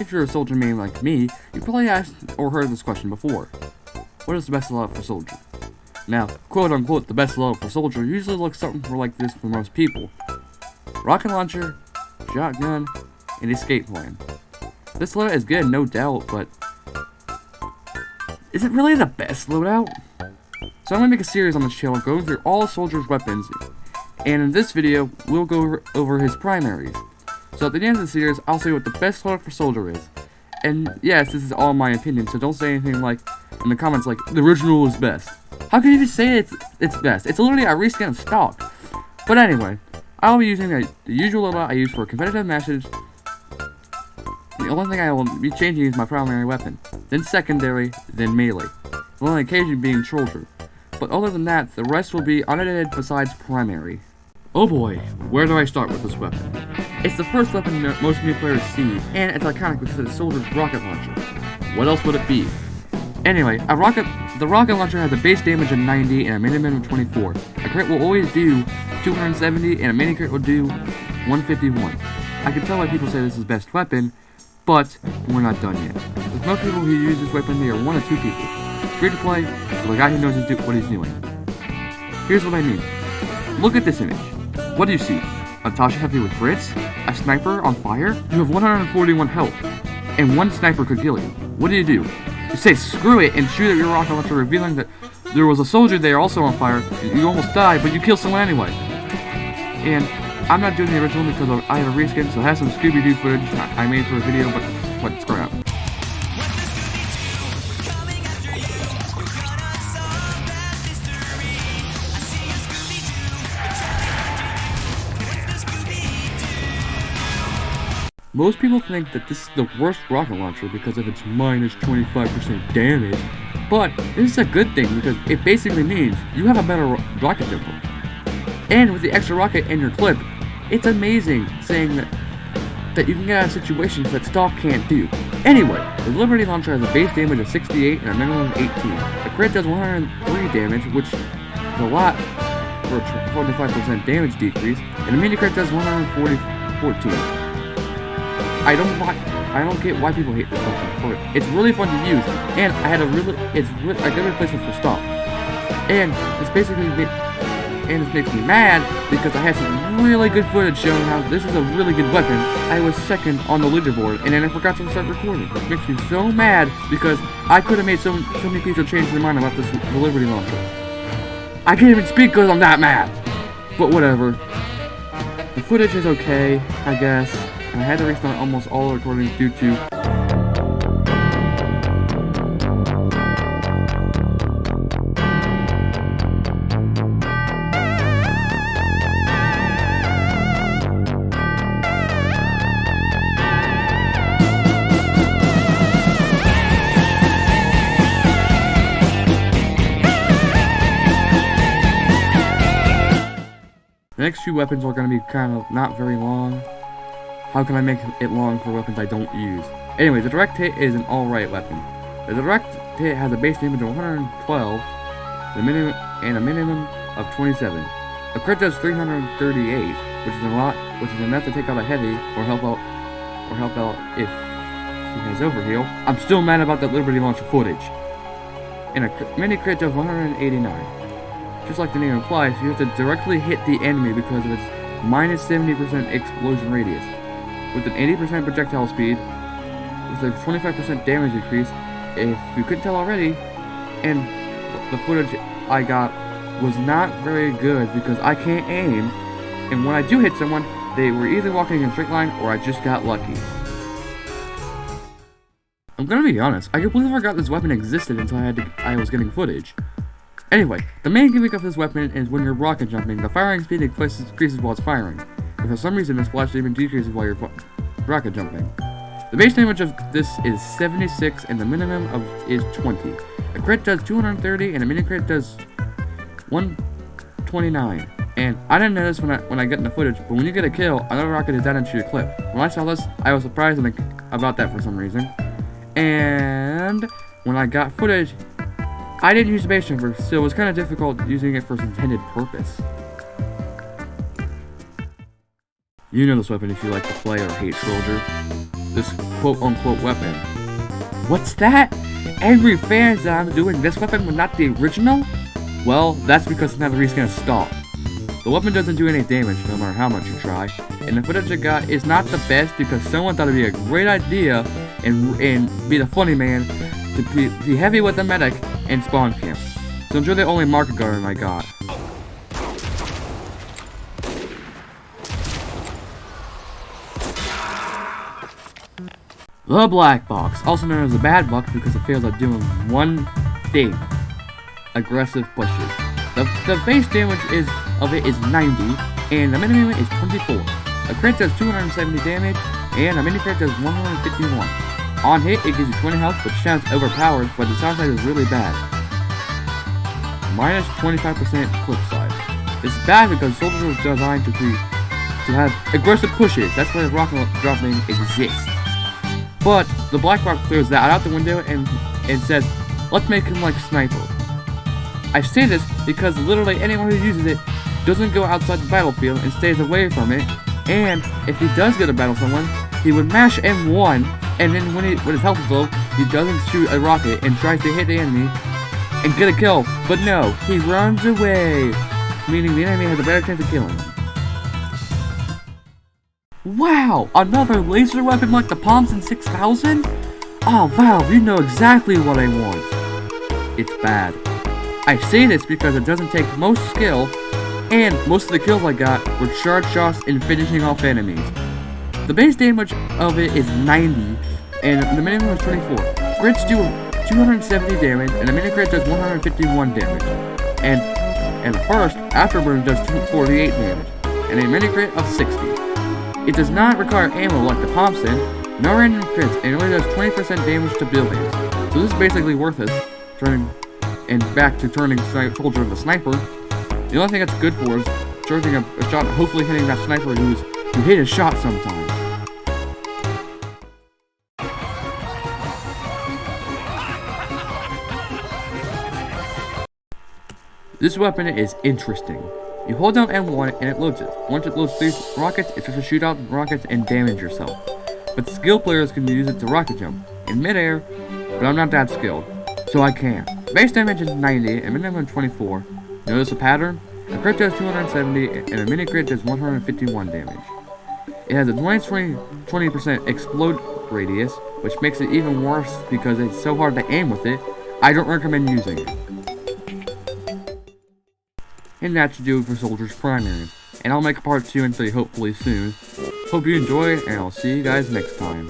if you're a soldier main like me, you probably asked or heard this question before. What is the best loadout for soldier? Now, quote unquote, the best loadout for soldier usually looks something like this for most people. Rocket launcher, shotgun, and escape plan. This loadout is good, no doubt, but is it really the best loadout? So I'm going to make a series on this channel going through all a soldier's weapons, and in this video, we'll go over his primaries. So at the end of the series, I'll say what the best loadout for soldier is. And yes, this is all my opinion, so don't say anything like, in the comments like, the original is best. How can you just say it's best? It's literally a reskin of stock. But anyway, I'll be using the usual loadout I use for competitive matches. The only thing I will be changing is my primary weapon, then secondary, then melee. The only occasion being soldier. But other than that, the rest will be unedited besides primary. Oh boy, where do I start with this weapon? It's the first weapon most new players see, and it's iconic because of the soldier's rocket launcher. What else would it be? Anyway, the rocket launcher has a base damage of 90 and a minimum of 24. A crit will always do 270 and a mini crit will do 151. I can tell why people say this is best weapon, but we're not done yet. With most people who use this weapon, they are one of two people. Free to play, or the guy who knows what he's doing. Here's what I mean. Look at this image. What do you see? A Tasha Heavy with Brits? A sniper on fire? You have 141 health, and one sniper could kill you. What do? You say screw it and shoot at your rocket launcher, revealing that there was a soldier there also on fire. You almost died, but you killed someone anyway. And I'm not doing the original because I have a reskin, so I have some Scooby-Doo footage I made for a video, but it's crap. Most people think that this is the worst rocket launcher because of its minus 25% damage, but this is a good thing because it basically means you have a better rocket jumper. And with the extra rocket in your clip, it's amazing saying that you can get out of situations that stock can't do. Anyway, the Liberty launcher has a base damage of 68 and a minimum of 18. The crit does 103 damage, which is a lot for a 45% damage decrease, and the mini crit does 114. I don't get why people hate this weapon. It's really fun to use, and it's a good replacement for stock. And this makes me mad because I had some really good footage showing how this is a really good weapon. I was second on the leaderboard, and then I forgot to start recording. It makes me so mad because I could have made so many people change their mind about the Liberty launcher. I can't even speak because I'm that mad. But whatever. The footage is okay, I guess. And I had to restart almost all the recordings due to the next few weapons are going to be kind of not very long. How can I make it long for weapons I don't use? Anyway, the direct hit is an alright weapon. The direct hit has a base damage of 112 and a minimum of 27. A crit does 338, which is enough to take out a heavy or help out if he has overheal. I'm still mad about that Liberty launcher footage. And a mini crit does 189. Just like the name implies, you have to directly hit the enemy because of its minus 70% explosion radius. With an 80% projectile speed, with a 25% damage increase, if you couldn't tell already, and the footage I got was not very good because I can't aim, and when I do hit someone, they were either walking in a straight line or I just got lucky. I'm gonna be honest, I completely forgot this weapon existed until I was getting footage. Anyway, the main gimmick of this weapon is when you're rocket jumping, the firing speed increases while it's firing. And for some reason, the splash damage decreases while you're rocket jumping. The base damage of this is 76 and the minimum is 20. A crit does 230 and a mini crit does 129. And I didn't know this when I get in the footage, but when you get a kill, another rocket is added to your clip. When I saw this, I was surprised about that for some reason. And when I got footage, I didn't use the base jumper, so it was kind of difficult using it for its intended purpose. You know this weapon if you like to play or hate soldier. this quote-unquote weapon. What's that? Angry fans that I'm doing this weapon but not the original? Well, that's because it's never gonna stop. The weapon doesn't do any damage no matter how much you try, and the footage I got is not the best because someone thought it'd be a great idea and be the funny man to be heavy with the medic and spawn camp. So enjoy the only market garden I got. The black box, also known as the bad box because it fails at doing one thing: aggressive pushes. The base damage of it is 90, and the minimum is 24. A crit does 270 damage, and a mini crit does 151. On hit, it gives you 20 health, which sounds overpowered, but the downside is really bad. Minus 25% clip side. This is bad because soldiers are designed to have aggressive pushes. That's why rocket dropping exists. But the black box throws that out the window and says, let's make him like Sniper. I say this because literally anyone who uses it doesn't go outside the battlefield and stays away from it, and if he does go to battle someone, he would mash M1, and then when his health is low, he doesn't shoot a rocket and tries to hit the enemy and get a kill, but no, he runs away, meaning the enemy has a better chance of killing him. Wow, another laser weapon like the Thompson 6000? Oh, Valve, you know exactly what I want. It's bad. I say this because it doesn't take most skill, and most of the kills I got were charge shots and finishing off enemies. The base damage of it is 90, and the minimum is 24. Crits do 270 damage, and the mini crit does 151 damage. And the first afterburn does 248 damage, and a mini crit of 60. It does not require ammo like the Thompson, no random crits, and it only does 20% damage to buildings. So this is basically worthless, turning soldier into sniper. The only thing that's good for is charging a shot, hopefully hitting that sniper who hit his shot sometimes. This weapon is interesting. You hold down M1 and it loads it. Once it loads 3 rockets, it's just to shoot out rockets and damage yourself. But skilled players can use it to rocket jump in midair, but I'm not that skilled, so I can't. Base damage is 90 and minimum 24. Notice the pattern? A crit does 270 and a mini crit does 151 damage. It has a 20% explode radius, which makes it even worse because it's so hard to aim with it. I don't recommend using it. And that should do it for Soldiers Primary. And I'll make a part 2 until hopefully soon. Hope you enjoy, and I'll see you guys next time.